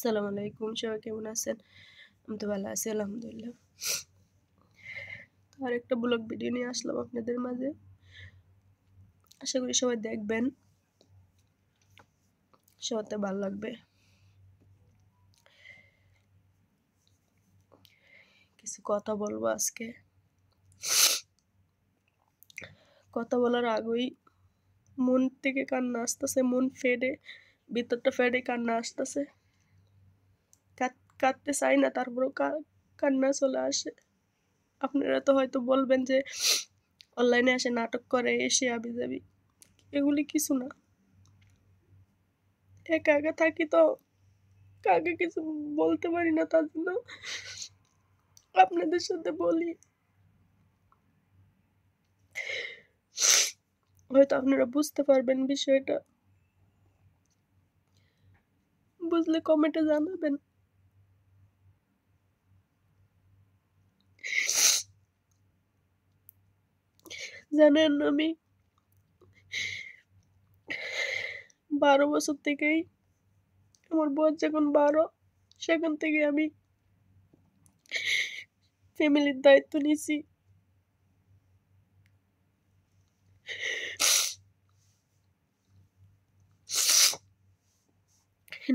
আসসালামু আলাইকুম, সবাই কেমন আছেন? আমি তো ভালো আছি আলহামদুলিল্লাহ। তো আরেকটা ব্লগ ভিডিও নিয়ে আসলাম আপনাদের মাঝে। আশা করি সবাই দেখবেন, সবার ভালো লাগবে। কিছু কথা বলবো আজকে। কথা বলার আগেই মন থেকে কান্না আসতেছে, মন ফেডে, ভিতরটা ফেডে কান্না আসতেছে। কাঁদতে চাই না, তারপরেও কান্না চলে আসে। আপনারা তো হয়তো বলবেন যে অনলাইনে এসে নাটক করে, এসে আবি যাবি, এগুলি কিছু না। একা একা থাকি তো, কাকে কিছু বলতে পারি না, তার জন্য আপনাদের সাথে বলি। হয়তো আপনারা বুঝতে পারবেন বিষয়টা, বুঝলে কমেন্টে জানাবেন। জানেন, আমি 12 বছর থেকেই, আমার বয়স যখন 12, সেখান থেকে আমি ফ্যামিলির দায়িত্ব নিছি।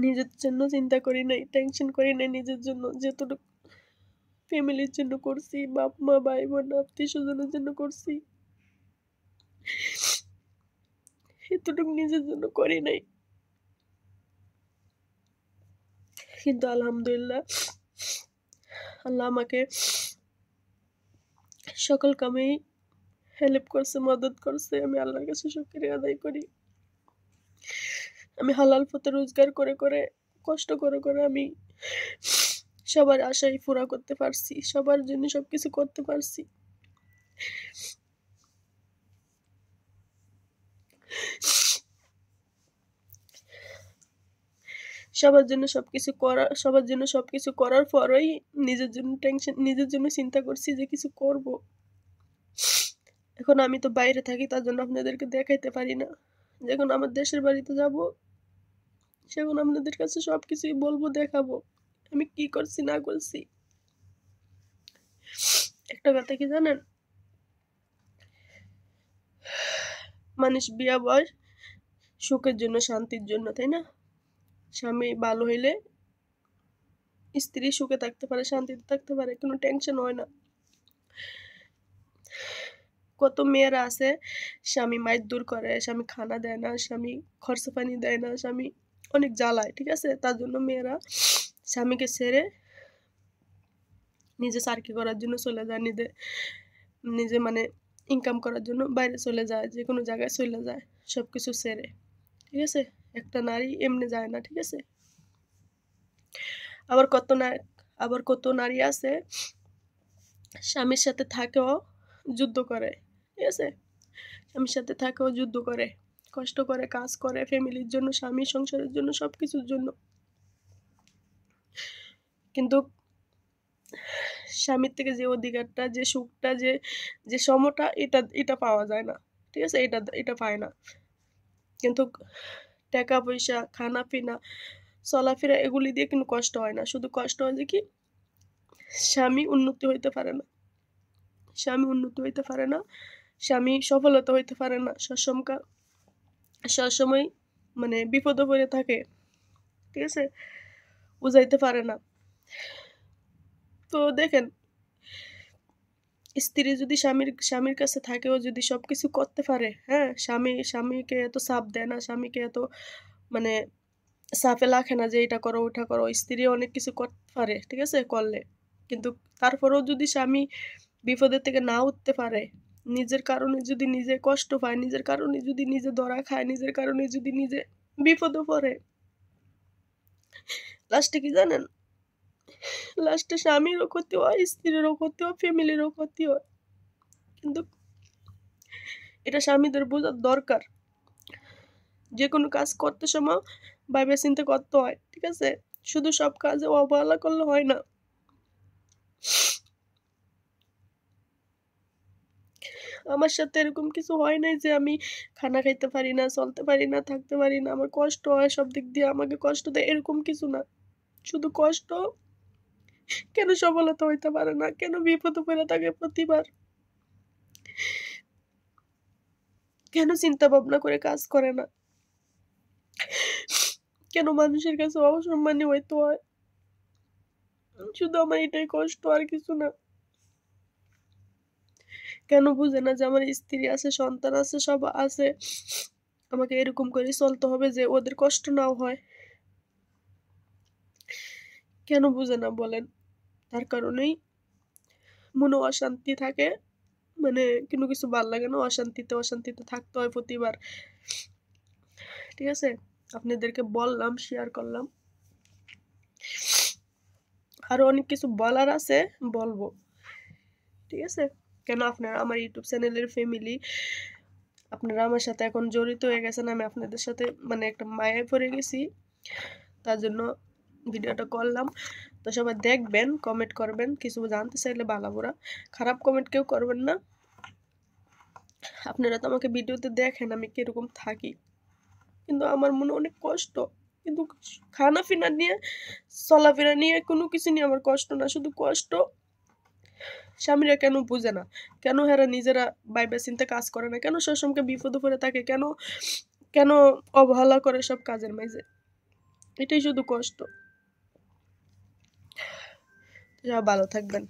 নিজের জন্য চিন্তা করি নাই, টেনশন করি নাই নিজের জন্য। যতটুকু ফ্যামিলির জন্য করছি, বাপ মা ভাই বোন আত্মীয় স্বজনের জন্য করছি, এতটুকু নিজের জন্য করি নাই। কিন্তু আলহামদুলিল্লাহ, আল্লাহ আমাকে সকল কামেই হেল্প করছে, মদত করছে। আমি আল্লাহর কাছে শুকরিয়া আদায় করি। আমি হালাল পথে রোজগার করে করে, কষ্ট করে করে আমি সবার আশাই পুরা করতে পারছি, সবার জন্য সবকিছু করতে পারছি। সবার জন্য সবকিছু করার পরেই নিজের জন্য টেনশন, নিজের জন্য চিন্তা করছি যে কিছু করব। এখন আমি তো বাইরে থাকি, তার জন্য আপনাদেরকে দেখাইতে পারি না। যখন আমার দেশের বাড়িতে যাব, সেখন আপনাদের কাছে সবকিছুই বলবো, দেখাবো আমি কি করছি না করছি। একটা কথা কি জানেন, মানুষ বিয়া বয়স সুখের জন্য, শান্তির জন্য, তাই না? স্বামী ভালো হইলে স্ত্রী সুখে থাকতে পারে, শান্তিতে থাকতে পারে, কোনো টেনশন হয় না। কত মেয়েরা আছে, স্বামী মাইর করে, স্বামী খানা দেয় না, স্বামী খরচা পানি দেয় না, স্বামী অনেক জ্বালায়, ঠিক আছে? তার জন্য মেয়েরা স্বামীকে ছেড়ে নিজে চাকরি করার জন্য চলে যায়, নিজে নিজে মানে ইনকাম করার জন্য বাইরে চলে যায়, যে কোনো জায়গায় চলে যায়, সব কিছু ছেড়ে, ঠিক আছে? একটা নারী এমনি যায় না, ঠিক আছে? আবার কত নারী আছে স্বামীর সাথে থাকেও যুদ্ধ করে, ঠিক আছে? স্বামীর সাথে থাকেও যুদ্ধ করে, কষ্ট করে, কাজ করে ফ্যামিলির জন্য, স্বামী সংসারের জন্য, সবকিছুর জন্য। কিন্তু স্বামীর থেকে যে অধিকারটা, যে সুখটা, যে যে সমটা, এটা এটা পাওয়া যায় না, ঠিক আছে? এটা এটা পায় না। কিন্তু টাকা পয়সা, খানা পিনা, চলাফেরা, এগুলি দিয়ে কিন্তু কষ্ট হয় না। শুধু কষ্ট হয় যে কি, স্বামী উন্নতি হইতে পারে না, স্বামী উন্নতি হইতে পারে না, স্বামী সফলতা হইতে পারে না, সবসময় মানে বিপদে পড়ে থাকে, ঠিক আছে? বুঝাইতে পারে না। তো দেখেন, স্ত্রী যদি স্বামীর কাছে থাকে, ও যদি সবকিছু করতে পারে, হ্যাঁ, স্বামীকে এত চাপ দেয় না, স্বামীকে এত মানে চাপে রাখে না যে এটা করো ওটা করো। স্ত্রী অনেক কিছু করতে পারে, ঠিক আছে, করলে। কিন্তু তারপরেও যদি স্বামী বিপদের থেকে না উঠতে পারে, নিজের কারণে যদি নিজে কষ্ট পায়, নিজের কারণে যদি নিজে ধরা খায়, নিজের কারণে যদি নিজে বিপদে পড়ে, লাস্টে কি জানেন? লাস্টে স্বামীরও ক্ষতি হয়, স্ত্রীরও ক্ষতি হয়, ফ্যামিলিরও ক্ষতি হয়। কিন্তু এটা স্বামীদের বোঝার দরকার। যে কোনো কাজ করতে সময় ভাইবে চিন্তা করতে হয়, ঠিক আছে? শুধু সব কাজে অবহেলা করলে হয় না। আমার সাথে এরকম কিছু হয় নাই যে আমি খানা খাইতে পারি না, চলতে পারি না, থাকতে পারি না, আমার কষ্ট হয়, সব দিক দিয়ে আমাকে কষ্ট দেয়, এরকম কিছু না। শুধু কষ্ট। কেন সফলতা হইতে পারে না? কেন বিপদে পড়ে থাকে প্রতিবার? কেন চিন্তা ভাবনা করে কাজ করে না? কেন মানুষের কাছে অসম্মানী হইতে হয়? শুধু আমার এটাই কষ্ট, আর কিছু না। কেন বুঝে না যে আমার স্ত্রী আছে, সন্তান আছে, সব আছে। আমাকে এরকম করে চলতে হবে যে ওদের কষ্ট নাও হয়। কেন বুঝে না বলেন? তার কারণেই মনে অশান্তি থাকে। মানে কোনো কিছু ভাল লাগে না, অশান্তিতে থাকতে হয় প্রতিবার। ঠিক আছে? আপনাদেরকে বললাম, শেয়ার করলাম। আরো অনেক কিছু বলার আছে, বলবো। ঠিক আছে? কেন আপনারা আমার ইউটিউব চ্যানেলের ফ্যামিলি, আপনারা আমার সাথে এখন জড়িত হয়ে গেছেন। আমি আপনাদের সাথে মানে একটা মায়ায় পড়ে গেছি, তার জন্য ভিডিওটা করলাম। তো সবাই দেখবেন, কমেন্ট করবেন, কিছু জানতে চাইলে ভালো বুড়া খারাপ কমেন্ট কেউ করবেন না। আপনারা তো আমাকে ভিডিওতে দেখেন আমি কিরকম থাকি, কিন্তু আমার মনে অনেক কষ্ট। কিন্তু খানাপিনা নিয়ে, চলাফেরা নিয়ে, কোনো কিছু নিয়ে আমার কষ্ট না, শুধু কষ্ট। স্বামীরা কেন বুঝে না? কেন হেরা নিজেরা ভাইবা চিন্তা কাজ করে না? কেন সবসময় বিপদে পড়ে থাকে? কেন কেন অবহেলা করে সব কাজের মাঝে? এটাই শুধু কষ্ট। যা, ভালো থাকবেন।